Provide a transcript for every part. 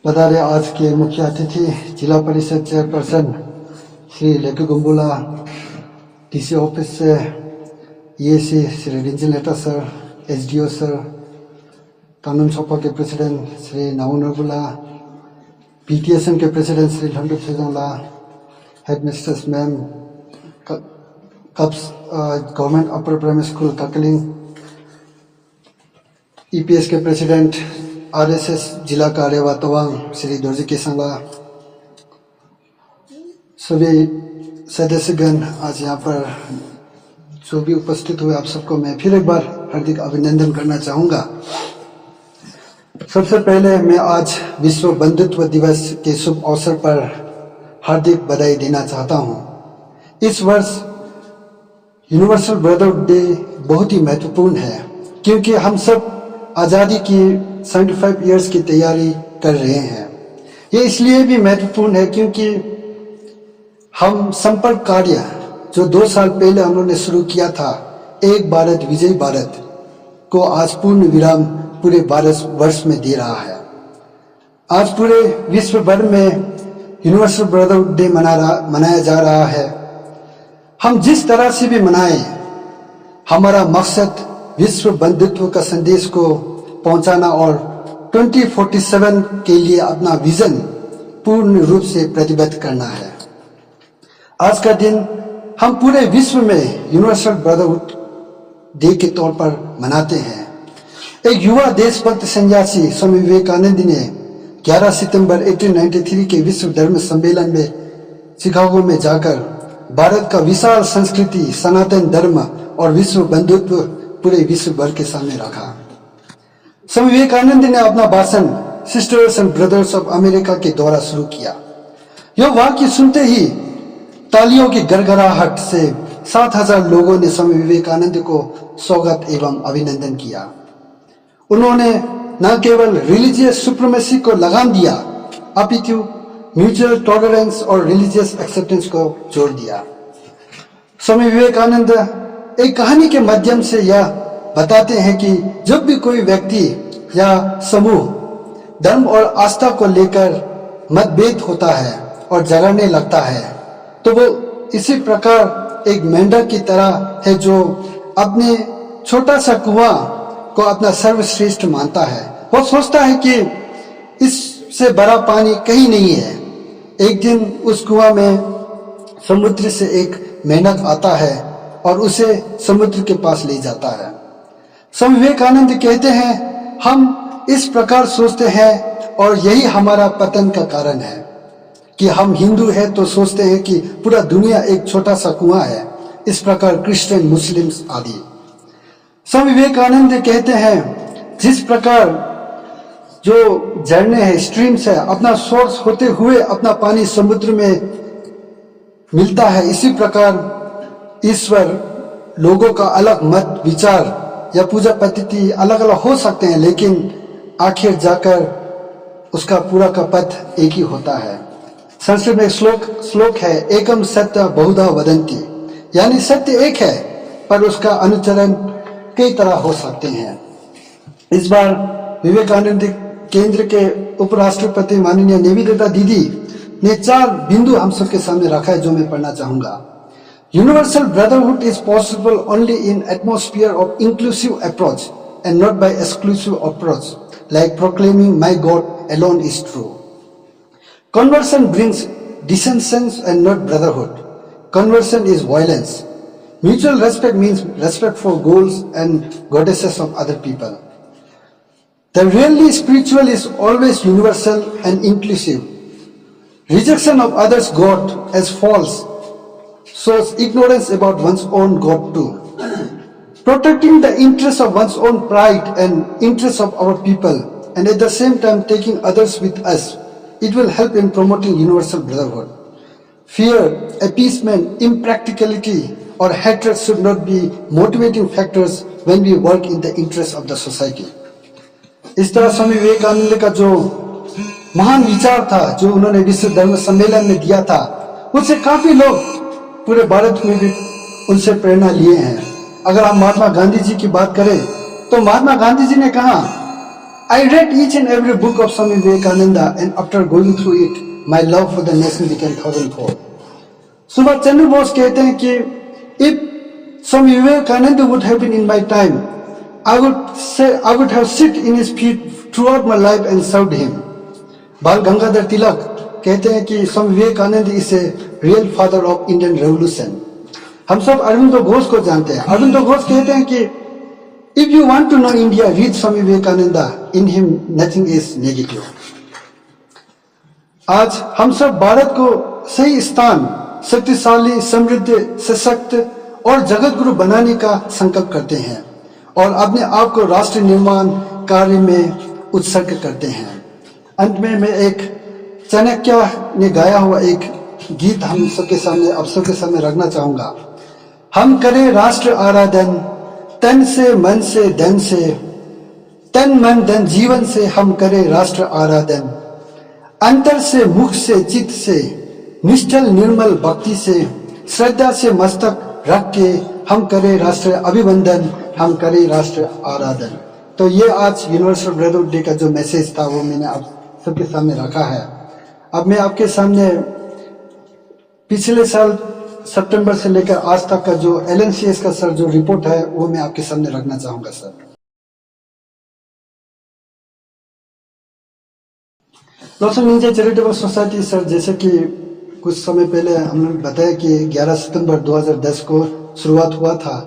पधारे आज के मुख्य अतिथि जिला परिषद chairperson Shri Leku Gumbula, DC office से EAC Shri Rinjan Leta sir, SDO sir, कानून सभा के प्रेसिडेंट श्री नाउनरबुला, PTSM के president Shri Landu Sejola, headmistress ma'am, कप्स government upper primary school Kakling, EPS के प्रेसिडेंट RSS जिला कार्यवाह तवांग श्री दोरजी केसंगा, सभी सदस्यगण आज यहाँ पर जो भी उपस्थित हुए आप सबको मैं फिर एक बार हार्दिक अभिनंदन करना चाहूँगा। सबसे पहले मैं आज विश्व बंधुत्व दिवस के शुभ अवसर पर हार्दिक बधाई देना चाहता हूँ। इस वर्ष यूनिवर्सल ब्रदरहुड डे बहुत ही महत्वपूर्ण है क्योंकि हम सब आज़ादी की 75 इयर्स की तैयारी कर रहे हैं। ये इसलिए भी महत्वपूर्ण है क्योंकि हम संपर्क कार्य जो 2 साल पहले हम लोगों ने शुरू किया था, एक भारत विजय भारत को आज पूर्ण विराम पूरे भारत वर्ष में दे रहा है। आज पूरे विश्व भर में यूनिवर्सल ब्रदरहुड डे मनाया जा रहा है। हम जिस तरह से भी मनाएं, हमारा मकसद विश्व बंधुत्व का संदेश को पहुंचाना और 2047 के लिए अपना विजन पूर्ण रूप से प्रतिबद्ध करना है। आज का दिन हम पूरे विश्व में यूनिवर्सल ब्रदरहुड डे के तौर पर मनाते हैं। एक युवा देशभक्त सन्यासी स्वामी विवेकानंद ने 11 सितंबर 1893 के विश्व धर्म सम्मेलन में शिकागो में जाकर भारत का विशाल संस्कृति, सनातन धर्म और विश्व बंधुत्व पूरे विश्व भर के सामने रखा। स्वामी विवेकानंद ने अपना भाषण sisters and brothers of America के द्वारा शुरू किया। यह वाक्य सुनते ही तालियों की गड़गड़ाहट से 7,000 लोगों ने स्वामी विवेकानंद को स्वागत एवं अभिनंदन किया। उन्होंने न केवल रिलीजियस सुप्रीमेसी को लगाम दिया, अपितु म्यूचुअल टॉलरेंस और रिलीजियस एक्सेप्टेंस को जोड़ दिया। स्वामी विवेकानंद एक कहानी के माध्यम से यह बताते हैं कि जब भी कोई व्यक्ति या समूह धर्म और आस्था को लेकर मतभेद होता है और झगड़ने लगता है, तो वो इसी प्रकार एक मेंढक की तरह है जो अपने छोटा सा कुआं को अपना सर्वश्रेष्ठ मानता है। वो सोचता है कि इससे बड़ा पानी कहीं नहीं है। एक दिन उस कुआं में समुद्र से एक मेंढक आता है और उसे समुद्र के पास ले जाता है। स्वामी विवेकानंद कहते हैं, हम इस प्रकार सोचते हैं और यही हमारा पतन का कारण है कि हम हिंदू हैं तो सोचते हैं कि पूरा दुनिया एक छोटा सा कुआं है। इस प्रकार क्रिश्चियन, मुस्लिम्स आदि। स्वामी विवेकानंद कहते हैं, जिस प्रकार जो झरने हैं, स्ट्रीम्स है, अपना सोर्स होते हुए अपना पानी समुद्र में मिलता है, इसी प्रकार ईश्वर लोगों का अलग मत विचार या पूजा पद्धति अलग अलग हो सकते हैं, लेकिन आखिर जाकर उसका पूरा का पथ एक ही होता है। संस्कृत में श्लोक है, एकम सत्य बहुधा वदंती, यानी सत्य एक है पर उसका अनुचरण कई तरह हो सकते हैं। इस बार विवेकानंद केंद्र के उपराष्ट्रपति माननीय निवेदिता दीदी ने 4 बिंदु हम सबके सामने रखा है जो मैं पढ़ना चाहूंगा। Universal brotherhood is possible only in atmosphere of inclusive approach and not by exclusive approach, like proclaiming my God alone is true. Conversion brings dissension and not brotherhood. Conversion is violence. Mutual respect means respect for goals and goddesses of other people. The really spiritual is always universal and inclusive. Rejection of others' God as false shows ignorance about one's own God too. Protecting the interests of one's own pride and interests of our people, and at the same time taking others with us, it will help in promoting universal brotherhood. Fear, appeasement, impracticality or hatred should not be motivating factors when we work in the interest of the society. इस तरह स्वामी विवेकानंद का जो महान विचार था, जो उन्होंने विश्व धर्म सम्मेलन में दिया था, उससे काफी लोग पूरे भारत में भी उनसे प्रेरणा लिए हैं। अगर हम महात्मा गांधी जी की बात करें तो महात्मा गांधी जी ने कहा, I read each and every book of Swami Vivekananda, and after going through it, my love for the nation became thousandfold. Subhash Chandra Bose कहते हैं कि if Swami Vivekananda would have been in my time, I would have sit in his feet throughout my life and served him. बाल गंगाधर तिलक कहते हैं कि Swami Vivekananda is a real father of Indian revolution. हम सब अरविंदो घोष को जानते हैं. अरविंदो घोष कहते हैं कि if you want to know India, read Swami Vivekananda. In him nothing is negative. आज हम सब भारत को सही स्थान, शक्तिशाली, समृद्ध, सशक्त और जगत गुरु बनाने का संकल्प करते हैं और अपने आप को राष्ट्र निर्माण कार्य में उत्सर्ग करते हैं. अंत में मैं एक चाणक्य ने गाया हुआ एक गीत हम सबके सामने, आप सबके सामने रखना चाहूंगा. हम करें राष्ट्र आराधन, तन से, मन से, धन से, तन मन धन जीवन से हम करें राष्ट्र आराधन. अंतर से, मुख से, चित्त से, निश्चल निर्मल भक्ति से, श्रद्धा से मस्तक रख के हम करें राष्ट्र अभिवंदन, हम करें राष्ट्र आराधन. तो ये आज यूनिवर्सल ब्रदरहुड डे का जो मैसेज था वो मैंने आप सबके सामने रखा है. अब मैं आपके सामने पिछले साल सितंबर से लेकर आज तक का जो LNCS का सर जो रिपोर्ट है वो मैं आपके सामने रखना चाहूंगा. Sir, Lawson Ninja charitable society, sir जैसे कि कुछ समय पहले हमने बताया कि 11 सितंबर 2010 को शुरुआत हुआ था.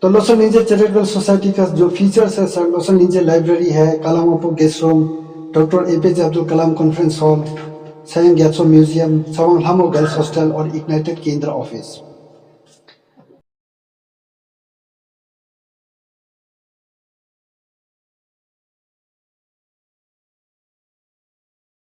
तो लॉसन निंजा चैरिटेबल सोसाइटी का जो फीचर्स है सर, लॉसन निंजा लाइब्रेरी है, कालामोपो guest room, doctor APJ Abdul Kalam conference hall, Sayang Gyatso museum, Sawang Lamo girls hostel और इग्नाइटेड केंद्र ऑफिस.